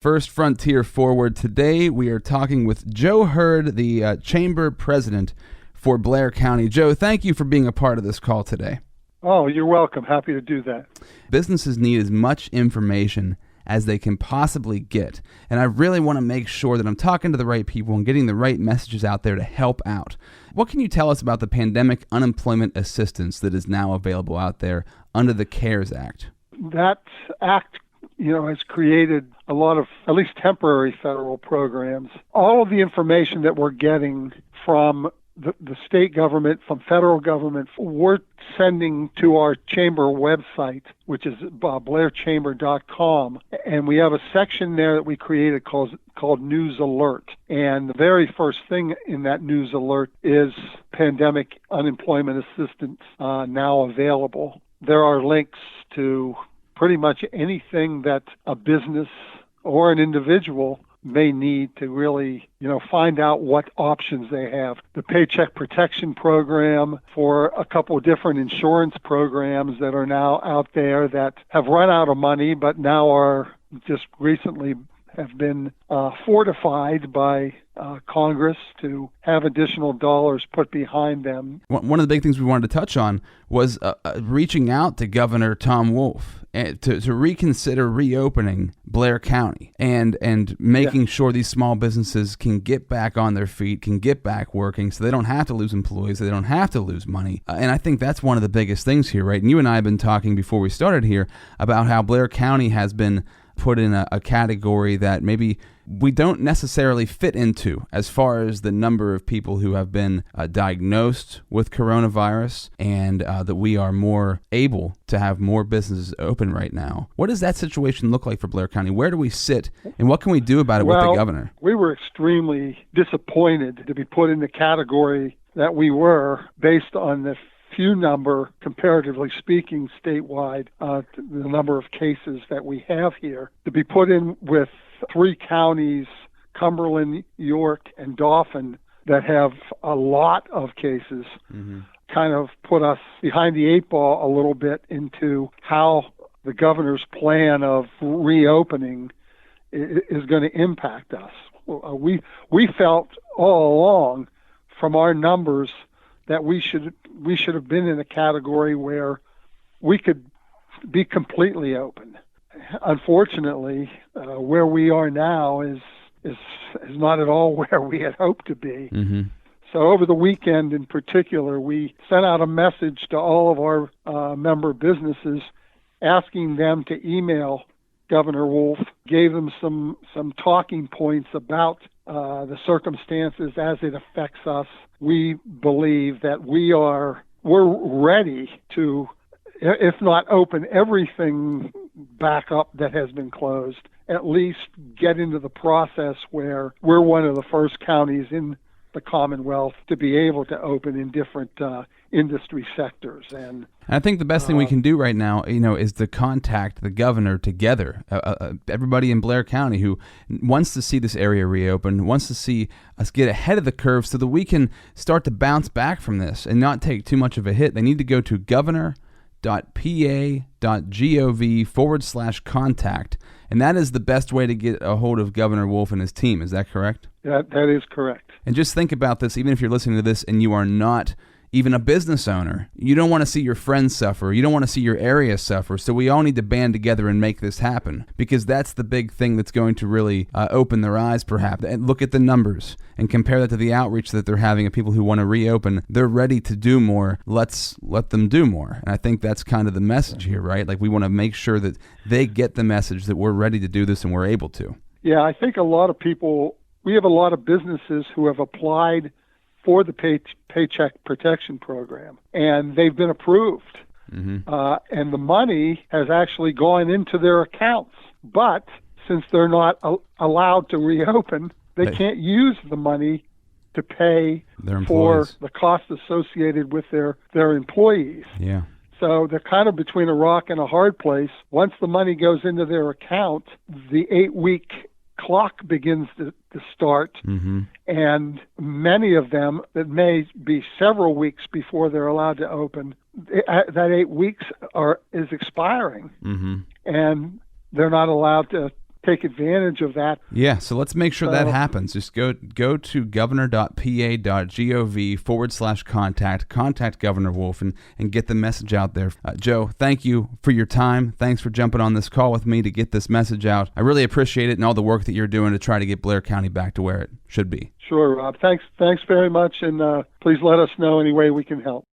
First Frontier Forward. Today we are talking with Joe Hurd, the Chamber President for Blair County. Joe, thank you for being a part of this call today. Oh, you're welcome. Happy to do that. Businesses need as much information as they can possibly get, and I really want to make sure that I'm talking to the right people and getting the right messages out there to help out. What can you tell us about the pandemic unemployment assistance that is now available out there under the CARES Act? That act has created a lot of, at least temporary federal programs. All of the information that we're getting from the state government, from federal government, we're sending to our chamber website, which is blairchamber.com. And we have a section there that we created called News Alert. And the very first thing in that News Alert is pandemic unemployment assistance now available. There are links to pretty much anything that a business or an individual may need to really, find out what options they have. The Paycheck Protection Program, for a couple of different insurance programs that are now out there that have run out of money, but now are just recently have been fortified by Congress to have additional dollars put behind them. One of the big things we wanted to touch on was reaching out to Governor Tom Wolf to reconsider reopening Blair County and making sure these small businesses can get back on their feet, can get back working, so they don't have to lose employees, they don't have to lose money. And I think that's one of the biggest things here, right? And you and I have been talking before we started here about how Blair County has been put in a category that maybe we don't necessarily fit into as far as the number of people who have been diagnosed with coronavirus, and that we are more able to have more businesses open right now. What does that situation look like for Blair County? Where do we sit, and what can we do about it with the governor? We were extremely disappointed to be put in the category that we were based on the few number, comparatively speaking, statewide, the number of cases that we have here, to be put in with three counties, Cumberland, York, and Dauphin, that have a lot of cases, kind of put us behind the eight ball a little bit into how the governor's plan of reopening is going to impact us. We felt all along from our numbers that we should have been in a category where we could be completely open. Unfortunately, where we are now is not at all where we had hoped to be. So over the weekend in particular, we sent out a message to all of our member businesses asking them to email Governor Wolf, gave them some talking points about the circumstances as it affects us. We believe that we're ready to, if not open everything back up that has been closed, at least get into the process where we're one of the first counties in the Commonwealth to be able to open in different industry sectors. And I think the best thing we can do right now, is to contact the governor together. Everybody in Blair County who wants to see this area reopen, wants to see us get ahead of the curve so that we can start to bounce back from this and not take too much of a hit. They need to go to governor.pa.gov/contact. And that is the best way to get a hold of Governor Wolf and his team. Is that correct? That is correct. And just think about this, even if you're listening to this and you are not even a business owner, you don't want to see your friends suffer. You don't want to see your area suffer. So we all need to band together and make this happen, because that's the big thing that's going to really open their eyes, perhaps. And look at the numbers and compare that to the outreach that they're having of people who want to reopen. They're ready to do more. Let's let them do more. And I think that's kind of the message here, right? Like, we want to make sure that they get the message that we're ready to do this and we're able to. Yeah, I think a lot of people, we have a lot of businesses who have applied for the Paycheck Protection Program, and they've been approved. And the money has actually gone into their accounts. But since they're not allowed to reopen, they can't use the money to pay for the costs associated with their employees. Yeah. So they're kind of between a rock and a hard place. Once the money goes into their account, the 8-week clock begins to start, and many of them, that may be several weeks before they're allowed to open, that 8 weeks is expiring, and they're not allowed to take advantage of that. Yeah, so let's make sure that happens. Just go to governor.pa.gov/contact, contact Governor Wolf, and get the message out there. Joe, thank you for your time. Thanks for jumping on this call with me to get this message out. I really appreciate it and all the work that you're doing to try to get Blair County back to where it should be. Sure, Rob. Thanks very much, and please let us know any way we can help.